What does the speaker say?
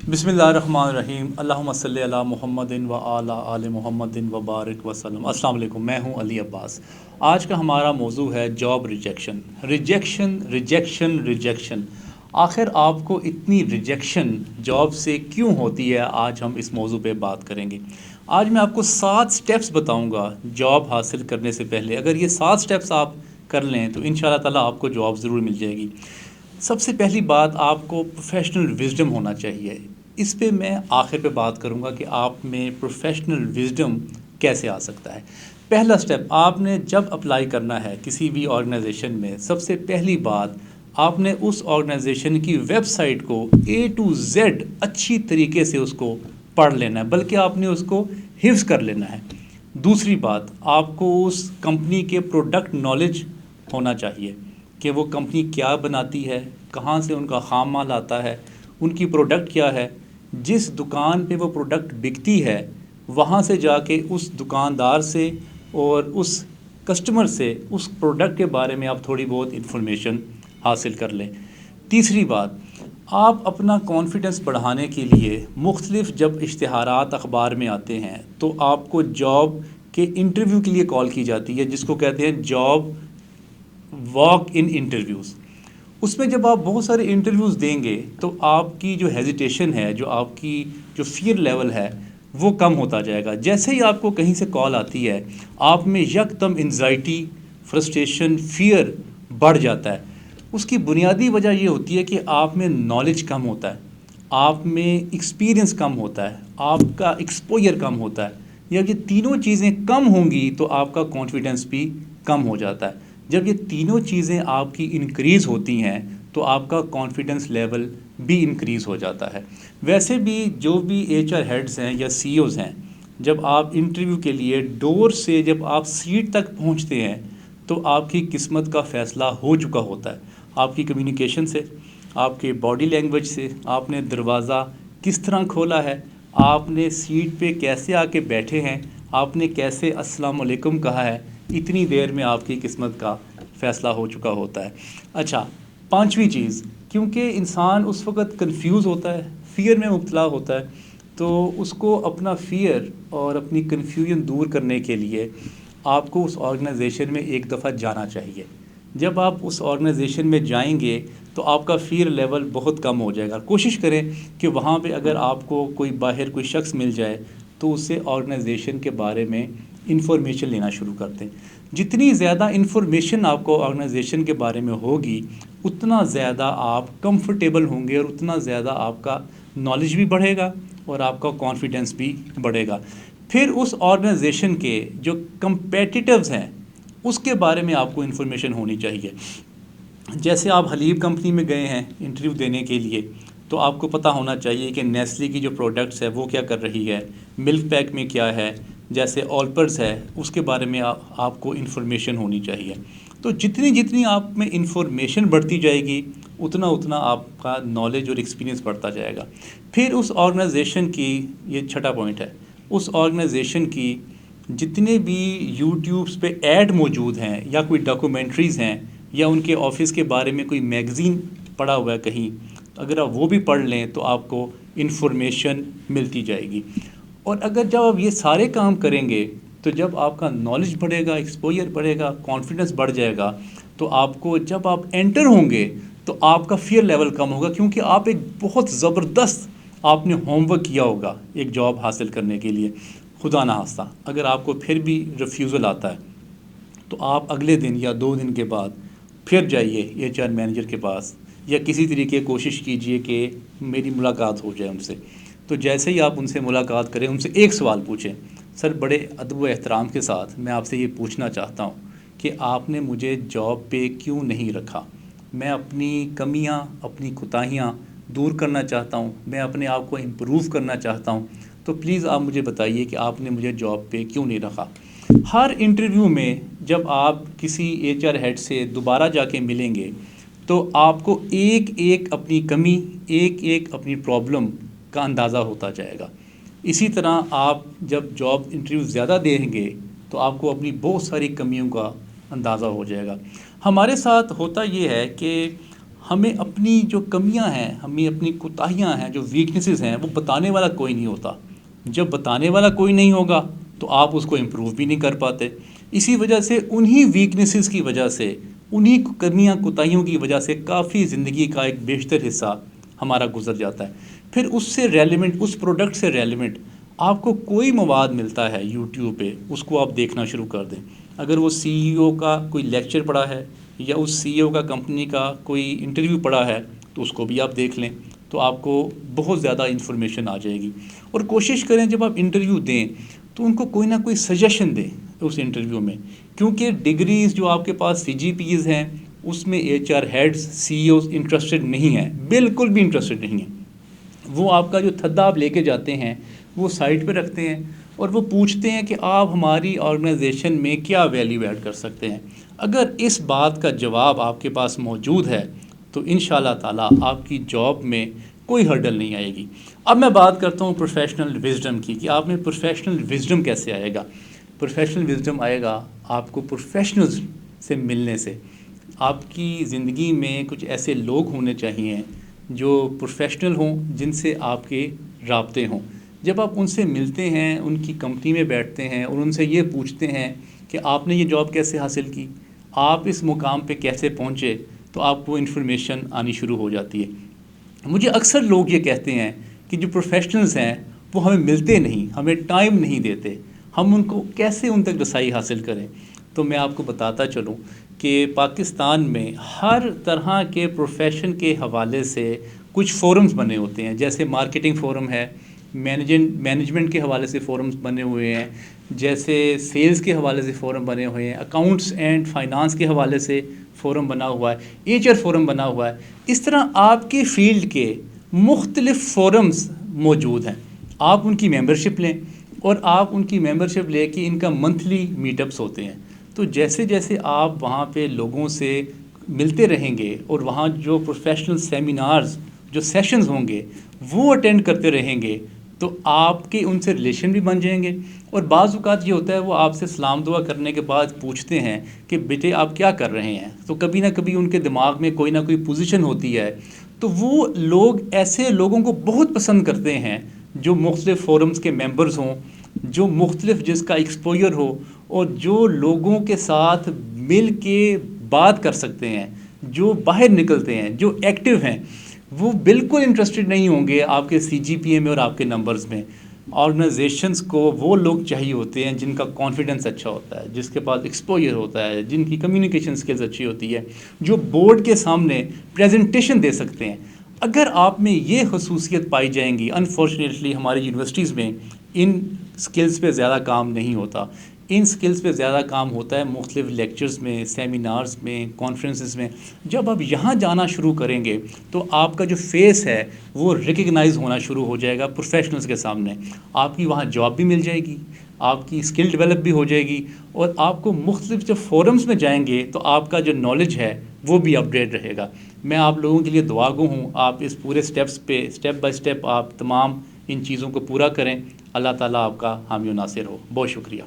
बिस्मिल्लाहिर्रहमानिर्रहीम अल्लाहुम्मा सल्ली अला मुहम्मदिन व आला आले मुहम्मदिन व बारिक वसल्लम। अस्सलाम वालेकुम, मैं हूं अली अब्बास। आज का हमारा मौजू है job rejection. Rejection rejection rejection, आखिर आपको इतनी रिजेक्शन जॉब से क्यों होती है, आज हम इस मौजू पे बात करेंगे। आज मैं आपको 7 स्टेप्स बताऊंगा जॉब हासिल करने से पहले। अगर ये 7 स्टेप्स आप कर लें तो इंशाल्लाह ताला आपको जॉब ज़रूर मिल जाएगी। सबसे पहली बात, आपको प्रोफेशनल विजडम होना चाहिए। इस पे मैं आखिर पे बात करूँगा कि आप में प्रोफेशनल विजडम कैसे आ सकता है। पहला स्टेप, आपने जब अप्लाई करना है किसी भी ऑर्गेनाइजेशन में, सबसे पहली बात आपने उस ऑर्गेनाइजेशन की वेबसाइट को ए टू जेड अच्छी तरीके से उसको पढ़ लेना है, बल्कि आपने उसको हिफ्ज़ कर लेना है। दूसरी बात, आपको उस कंपनी के प्रोडक्ट नॉलेज होना चाहिए कि वो कंपनी क्या बनाती है, कहाँ से उनका खाम माल आता है, उनकी प्रोडक्ट क्या है। जिस दुकान पे वो प्रोडक्ट बिकती है वहाँ से जाके उस दुकानदार से और उस कस्टमर से उस प्रोडक्ट के बारे में आप थोड़ी बहुत इन्फॉर्मेशन हासिल कर लें। तीसरी बात, आप अपना कॉन्फिडेंस बढ़ाने के लिए मुख्तलिफ जब इश्तिहारात अखबार में आते हैं तो आपको जॉब के इंटरव्यू के लिए कॉल की जाती है, जिसको कहते हैं जॉब वॉक इन इंटरव्यूज़। उसमें जब आप बहुत सारे इंटरव्यूज़ देंगे तो आपकी जो हेजिटेशन है, जो आपकी जो फियर लेवल है, वो कम होता जाएगा। जैसे ही आपको कहीं से कॉल आती है, आप में यकदम एंजाइटी, फ्रस्ट्रेशन, फियर बढ़ जाता है। उसकी बुनियादी वजह ये होती है कि आप में नॉलेज कम होता है, आप में एक्सपीरियंस कम होता है, आपका एक्सपोजर कम होता है। जब ये तीनों चीज़ें कम होंगी तो आपका कॉन्फिडेंस भी कम हो जाता है। जब ये तीनों चीज़ें आपकी इंक्रीज़ होती हैं तो आपका कॉन्फिडेंस लेवल भी इंक्रीज़ हो जाता है। वैसे भी जो भी एचआर हेड्स हैं या सीईओज़ हैं, जब आप इंटरव्यू के लिए डोर से जब आप सीट तक पहुंचते हैं तो आपकी किस्मत का फ़ैसला हो चुका होता है। आपकी कम्युनिकेशन से, आपके बॉडी लैंग्वेज से, आपने दरवाज़ा किस तरह खोला है, आपने सीट पे कैसे आके बैठे हैं, आपने कैसे अस्सलाम वालेकुम कहा है, इतनी देर में आपकी किस्मत का फ़ैसला हो चुका होता है। अच्छा, पांचवी चीज़, क्योंकि इंसान उस वक़्त कंफ्यूज होता है, फ़ियर में मुब्तला होता है, तो उसको अपना फ़ियर और अपनी कन्फ्यूजन दूर करने के लिए आपको उस ऑर्गेनाइजेशन में एक दफ़ा जाना चाहिए। जब आप उस ऑर्गेनाइजेशन में जाएंगे तो आपका फ़ियर लेवल बहुत कम हो जाएगा। कोशिश करें कि वहाँ पे अगर आपको कोई बाहर कोई शख्स मिल जाए तो उससे ऑर्गेनाइजेशन के बारे में इंफॉर्मेशन लेना शुरू कर दें। जितनी ज़्यादा इंफॉर्मेशन आपको ऑर्गेनाइजेशन के बारे में होगी, उतना ज़्यादा आप कंफर्टेबल होंगे और उतना ज़्यादा आपका नॉलेज भी बढ़ेगा और आपका कॉन्फिडेंस भी बढ़ेगा। फिर उस ऑर्गेनाइजेशन के जो कंपेटिटिव्स हैं उसके बारे में आपको इन्फॉर्मेशन होनी चाहिए। जैसे आप हलीब कंपनी में गए हैं इंटरव्यू देने के लिए, तो आपको पता होना चाहिए कि नेस्ले की जो प्रोडक्ट्स है वो क्या कर रही है, मिल्क पैक में क्या है, जैसे ऑल्पर्स है उसके बारे में आपको इन्फॉर्मेशन होनी चाहिए। तो जितनी जितनी आप में इन्फॉर्मेशन बढ़ती जाएगी उतना उतना आपका नॉलेज और एक्सपीरियंस बढ़ता जाएगा। फिर उस ऑर्गेनाइजेशन की, ये छठा पॉइंट है, उस ऑर्गेनाइजेशन की जितने भी यूट्यूब्स पे ऐड मौजूद हैं या कोई डॉक्यूमेंट्रीज़ हैं या उनके ऑफिस के बारे में कोई मैगज़ीन पड़ा हुआ है कहीं, तो अगर आप वो भी पढ़ लें तो आपको इन्फॉर्मेशन मिलती जाएगी। और अगर जब आप ये सारे काम करेंगे तो जब आपका नॉलेज बढ़ेगा, एक्सपोजर बढ़ेगा, कॉन्फिडेंस बढ़ जाएगा, तो आपको जब आप एंटर होंगे तो आपका फियर लेवल कम होगा, क्योंकि आप एक बहुत ज़बरदस्त आपने होमवर्क किया होगा एक जॉब हासिल करने के लिए। खुदा ना खास्ता अगर आपको फिर भी रिफ्यूज़ल आता है तो आप अगले दिन या 2 दिन के बाद फिर जाइए एचआर मैनेजर के पास या किसी तरीके कोशिश कीजिए कि मेरी मुलाकात हो जाए उनसे। तो जैसे ही आप उनसे मुलाकात करें, उनसे एक सवाल पूछें, सर बड़े अदब व एहतराम के साथ मैं आपसे ये पूछना चाहता हूँ कि आपने मुझे जॉब पे क्यों नहीं रखा। मैं अपनी कमियाँ, अपनी कोताहियाँ दूर करना चाहता हूँ, मैं अपने आप को इम्प्रूव करना चाहता हूँ, तो प्लीज़ आप मुझे बताइए कि आपने मुझे जॉब पे क्यों नहीं रखा। हर इंटरव्यू में जब आप किसी एचआर हेड से दोबारा जाके मिलेंगे तो आपको एक एक अपनी कमी, एक एक अपनी प्रॉब्लम का अंदाज़ा होता जाएगा। इसी तरह आप जब जॉब इंटरव्यू ज़्यादा देंगे तो आपको अपनी बहुत सारी कमियों का अंदाज़ा हो जाएगा। हमारे साथ होता ये है कि ہمیں اپنی جو کمیاں ہیں، ہمیں اپنی کوتاہیاں ہیں، جو ویکنیسز ہیں، وہ بتانے والا کوئی نہیں ہوتا. جب بتانے والا کوئی نہیں ہوگا تو آپ اس کو امپروو بھی نہیں کر پاتے. اسی وجہ سے انہی ویکنیسز کی وجہ سے، انہی کمیاں کوتاہیوں کی وجہ سے کافی زندگی کا ایک بیشتر حصہ ہمارا گزر جاتا ہے. پھر اس سے ریلیونٹ، اس پروڈکٹ سے ریلیونٹ آپ کو کوئی مواد ملتا ہے یوٹیوب پہ، اس کو آپ دیکھنا شروع کر دیں. اگر وہ سی ای او کا کوئی لیکچر پڑھا ہے یا اس سی ای او کا کمپنی کا کوئی انٹرویو پڑھا ہے تو اس کو بھی آپ دیکھ لیں، تو آپ کو بہت زیادہ انفارمیشن آ جائے گی. اور کوشش کریں جب آپ انٹرویو دیں تو ان کو کوئی نہ کوئی سجیشن دیں اس انٹرویو میں، کیونکہ ڈگریز جو آپ کے پاس سی جی پیز ہیں اس میں ایچ آر ہیڈز، سی ای اوز انٹرسٹڈ نہیں ہیں، بالکل بھی انٹرسٹڈ نہیں ہیں. وہ آپ کا جو تھدا آپ لے کے جاتے ہیں وہ سائٹ پہ رکھتے ہیں اور وہ پوچھتے ہیں کہ آپ ہماری آرگنائزیشن میں کیا ویلیو ایڈ کر سکتے ہیں. اگر اس بات کا جواب آپ کے پاس موجود ہے تو انشاءاللہ تعالیٰ آپ کی جاب میں کوئی ہرڈل نہیں آئے گی. اب میں بات کرتا ہوں پروفیشنل وزڈم کی، کہ آپ میں پروفیشنل وزڈم کیسے آئے گا. پروفیشنل وزڈم آئے گا آپ کو پروفیشنلز سے ملنے سے. آپ کی زندگی میں کچھ ایسے لوگ ہونے چاہیے جو پروفیشنل ہوں، جن سے آپ کے رابطے ہوں. جب آپ ان سے ملتے ہیں، ان کی کمپنی میں بیٹھتے ہیں اور ان سے یہ پوچھتے ہیں کہ آپ نے یہ جاب کیسے حاصل کی، آپ اس مقام پہ کیسے پہنچے، تو آپ کو انفارمیشن آنی شروع ہو جاتی ہے. مجھے اکثر لوگ یہ کہتے ہیں کہ جو پروفیشنلز ہیں وہ ہمیں ملتے نہیں، ہمیں ٹائم نہیں دیتے، ہم ان کو کیسے ان تک رسائی حاصل کریں. تو میں آپ کو بتاتا چلوں کہ پاکستان میں ہر طرح کے پروفیشن کے حوالے سے کچھ فورمز بنے ہوتے ہیں. جیسے مارکیٹنگ فورم ہے، مینجمنٹ کے حوالے سے فورمز بنے ہوئے ہیں، جیسے سیلز کے حوالے سے فورم بنے ہوئے ہیں، اکاؤنٹس اینڈ فائنانس کے حوالے سے فورم بنا ہوا ہے، ایچ آر فورم بنا ہوا ہے. اس طرح آپ کی فیلڈ کے مختلف فورمز موجود ہیں. آپ ان کی ممبرشپ لیں اور آپ ان کی ممبرشپ لے کے ان کا منتھلی میٹ اپس ہوتے ہیں. تو جیسے جیسے آپ وہاں پہ لوگوں سے ملتے رہیں گے اور وہاں جو پروفیشنل سیمینارز، جو سیشنز ہوں گے وہ اٹینڈ کرتے رہیں گے تو آپ کے ان سے ریلیشن بھی بن جائیں گے. اور بعض اوقات یہ ہوتا ہے وہ آپ سے سلام دعا کرنے کے بعد پوچھتے ہیں کہ بیٹے آپ کیا کر رہے ہیں. تو کبھی نہ کبھی ان کے دماغ میں کوئی نہ کوئی پوزیشن ہوتی ہے. تو وہ لوگ ایسے لوگوں کو بہت پسند کرتے ہیں جو مختلف فورمز کے ممبرز ہوں، جو مختلف جس کا ایکسپوجر ہو، اور جو لوگوں کے ساتھ مل کے بات کر سکتے ہیں، جو باہر نکلتے ہیں، جو ایکٹیو ہیں. وہ بالکل انٹرسٹڈ نہیں ہوں گے آپ کے سی جی پی اے میں اور آپ کے نمبرز میں. آرگنائزیشنز کو وہ لوگ چاہیے ہوتے ہیں جن کا کانفیڈنس اچھا ہوتا ہے، جس کے پاس ایکسپوجر ہوتا ہے، جن کی کمیونیکیشن سکلز اچھی ہوتی ہے، جو بورڈ کے سامنے پریزنٹیشن دے سکتے ہیں. اگر آپ میں یہ خصوصیت پائی جائیں گی، انفارچونیٹلی ہماری یونیورسٹیز میں ان سکلز پہ زیادہ کام نہیں ہوتا. ان سکلز پہ زیادہ کام ہوتا ہے مختلف لیکچرز میں، سیمینارز میں، کانفرنسز میں. جب آپ یہاں جانا شروع کریں گے تو آپ کا جو فیس ہے وہ ریکگنائز ہونا شروع ہو جائے گا پروفیشنلز کے سامنے. آپ کی وہاں جاب بھی مل جائے گی، آپ کی اسکل ڈیولپ بھی ہو جائے گی، اور آپ کو مختلف جب فورمز میں جائیں گے تو آپ کا جو نالج ہے وہ بھی اپڈیٹ رہے گا. میں آپ لوگوں کے لیے دعا گو ہوں، آپ اس پورے سٹیپس پہ سٹیپ بائی سٹیپ آپ تمام ان چیزوں کو پورا کریں. اللہ تعالیٰ آپ کا حامی و ناصر ہو. بہت شکریہ.